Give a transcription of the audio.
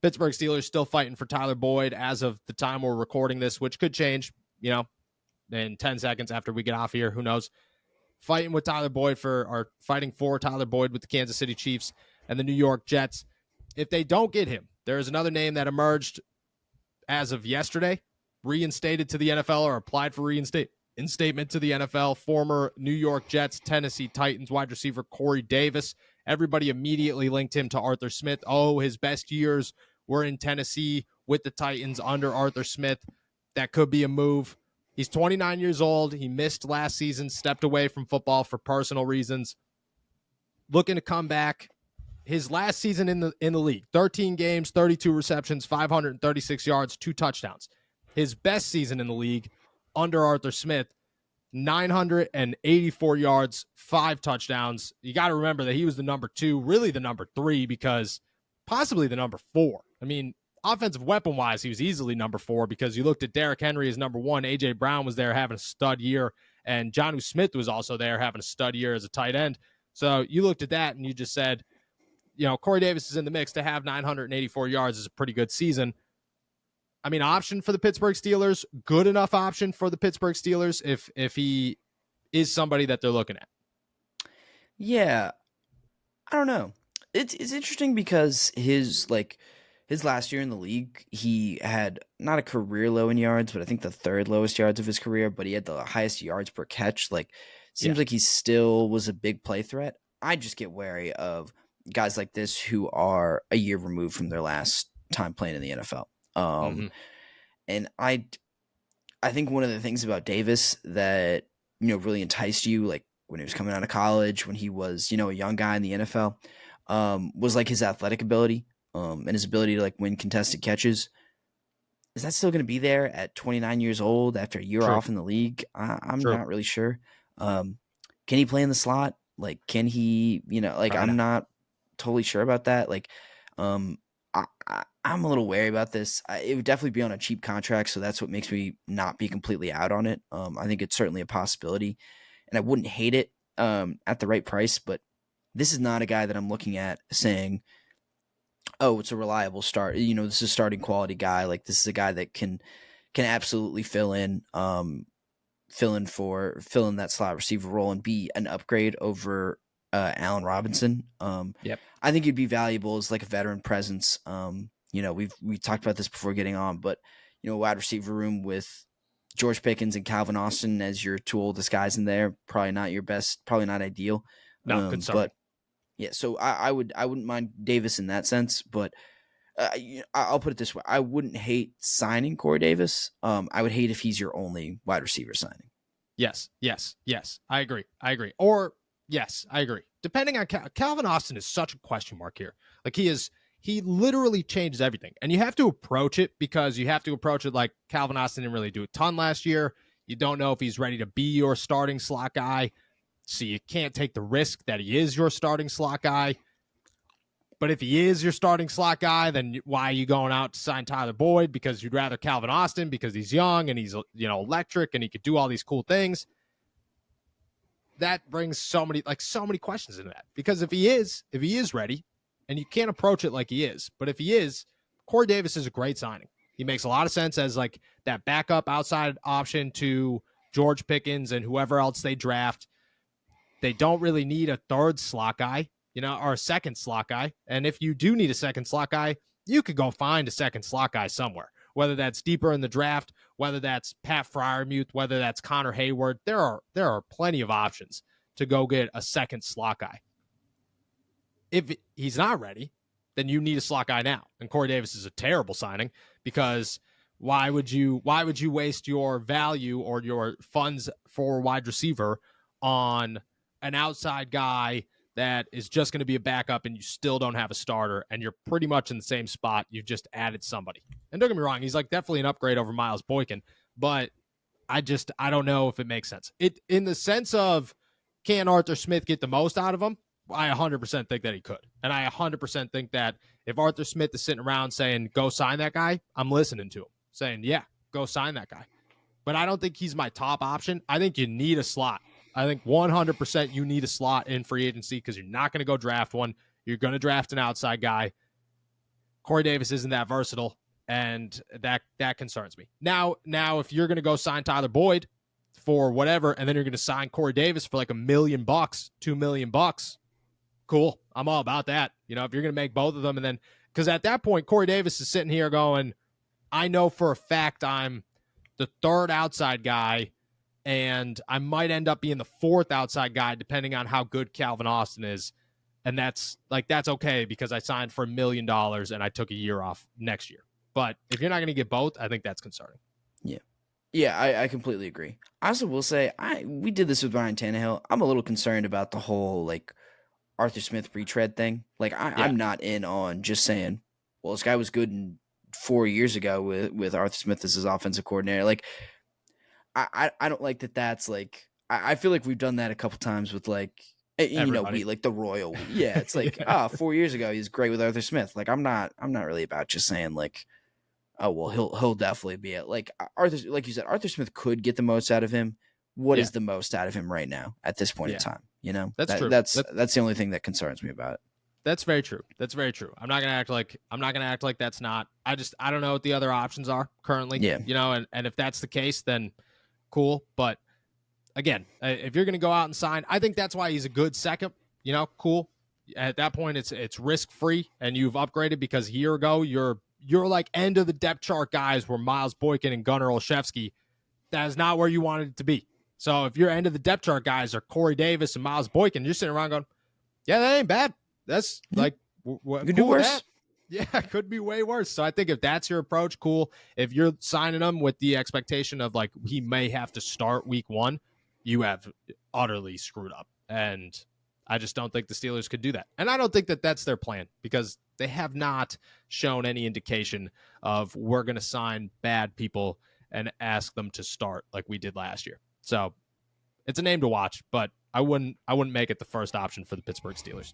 Pittsburgh Steelers still fighting for Tyler Boyd as of the time we're recording this, which could change, in 10 seconds after we get off here. Who knows? Fighting for Tyler Boyd with the Kansas City Chiefs and the New York Jets. If they don't get him, there is another name that emerged as of yesterday, reinstated to the NFL or applied for reinstatement to the NFL. Former New York Jets, Tennessee Titans wide receiver Cory Davis. Everybody immediately linked him to Arthur Smith. Oh, his best years were in Tennessee with the Titans under Arthur Smith. That could be a move. He's 29 years old. He missed last season, stepped away from football for personal reasons. Looking to come back. His last season in the league, 13 games, 32 receptions, 536 yards, 2 touchdowns. His best season in the league under Arthur Smith, 984 yards, 5 touchdowns. You got to remember that he was the number 2, really the number 3, because possibly the number 4. I mean, offensive weapon-wise, he was easily number 4 because you looked at Derrick Henry as number 1. A.J. Brown was there having a stud year, and Jonnu Smith was also there having a stud year as a tight end. So you looked at that and you just said, Cory Davis is in the mix. To have 984 yards is a pretty good season. I mean, option for the Pittsburgh Steelers, good enough option for the Pittsburgh Steelers if he is somebody that they're looking at. Yeah, I don't know. It's interesting because his last year in the league, he had not a career low in yards, but I think the 3rd lowest yards of his career, but he had the highest yards per catch. Seems like he still was a big play threat. I just get wary of guys like this who are a year removed from their last time playing in the NFL. And I think one of the things about Davis that, really enticed you, like when he was coming out of college, when he was, a young guy in the NFL, was like his athletic ability, and his ability to win contested catches. Is that still going to be there at 29 years old after a year off in the league? I'm not really sure. Can he play in the slot? Can he, I'm not totally sure about that. I'm a little wary about this. It would definitely be on a cheap contract, so that's what makes me not be completely out on it. I think it's certainly a possibility, and I wouldn't hate it at the right price, but this is not a guy that I'm looking at saying, oh, it's a reliable start. This is a starting quality guy. This is a guy that can absolutely fill in that slot receiver role and be an upgrade over Allen Robinson. Yep. I think he'd be valuable as a veteran presence. We talked about this before getting on, but a wide receiver room with George Pickens and Calvin Austin as your 2 oldest guys in there, probably not your best, probably not ideal. No, but yeah, so I wouldn't mind Davis in that sense, but I'll put it this way: I wouldn't hate signing Cory Davis. I would hate if he's your only wide receiver signing. Yes. I agree. Or yes, I agree. Depending on Calvin Austin is such a question mark here. He literally changes everything, and you have to approach it because you have to approach it like Calvin Austin didn't really do a ton last year. You don't know if he's ready to be your starting slot guy, so you can't take the risk that he is your starting slot guy. But if he is your starting slot guy, then why are you going out to sign Tyler Boyd? Because you'd rather Calvin Austin because he's young and he's electric and he could do all these cool things. That brings so many questions into that. Because if he is ready, and you can't approach it like he is, but if he is, Cory Davis is a great signing. He makes a lot of sense as that backup outside option to George Pickens and whoever else they draft. They don't really need a 3rd slot guy, or a 2nd slot guy. And if you do need a 2nd slot guy, you could go find a 2nd slot guy somewhere, whether that's deeper in the draft, whether that's Pat Freiermuth, whether that's Connor Hayward. There are plenty of options to go get a 2nd slot guy. If he's not ready, then you need a slot guy now. And Cory Davis is a terrible signing because why would you waste your value or your funds for wide receiver on an outside guy that is just going to be a backup and you still don't have a starter and you're pretty much in the same spot. You've just added somebody. And don't get me wrong, he's definitely an upgrade over Miles Boykin, but I don't know if it makes sense. It in the sense of, can Arthur Smith get the most out of him? I 100% think that he could. And I 100% think that if Arthur Smith is sitting around saying, go sign that guy, I'm listening to him saying, yeah, go sign that guy. But I don't think he's my top option. I think you need a slot. I think 100% you need a slot in free agency because you're not going to go draft one. You're going to draft an outside guy. Corey Davis isn't that versatile, and that concerns me. Now, if you're going to go sign Tyler Boyd for whatever, and then you're going to sign Corey Davis for like $1 million, $2 million, cool. I'm all about that. You know, if you're going to make both of them, and then because at that point, Corey Davis is sitting here going, I know for a fact I'm the third outside guy, and I might end up being the fourth outside guy depending on how good Calvin Austin is. And that's okay because I signed for $1 million and I took a year off next year. But if you're not going to get both, I think that's concerning. Yeah, I completely agree. I also will say we did this with Ryan Tannehill. I'm a little concerned about the whole like Arthur Smith retread thing. Like I'm not in on just saying, well, this guy was good 4 years ago with Arthur Smith as his offensive coordinator. Like I don't like that. That's like I feel like we've done that a couple times with like we like the royal. Yeah, it's like 4 years ago he's great with Arthur Smith. Like I'm not really about just saying like, oh well, he'll definitely be it. Like Arthur, like you said, Arthur Smith could get the most out of him. What is the most out of him right now at this point in time? You know, that's true. That's the only thing that concerns me about it. That's very true. That's very true. I'm not gonna act like that's not. I don't know what the other options are currently. Yeah. You know, and if that's the case, then cool. But again, if you're gonna go out and sign, I think that's why he's a good second. You know, cool. At that point, it's risk free, and you've upgraded because a year ago you're like end of the depth chart guys were Miles Boykin and Gunnar Olszewski. That is not where you wanted it to be. So if your end of the depth chart guys are Corey Davis and Miles Boykin, you're sitting around going, yeah, that ain't bad. That's like, you could do worse. Yeah, it could be way worse. So I think if that's your approach, cool. If you're signing him with the expectation of like he may have to start week 1, you have utterly screwed up. And I just don't think the Steelers could do that. And I don't think that that's their plan because they have not shown any indication of we're going to sign bad people and ask them to start like we did last year. So it's a name to watch, but I wouldn't make it the first option for the Pittsburgh Steelers.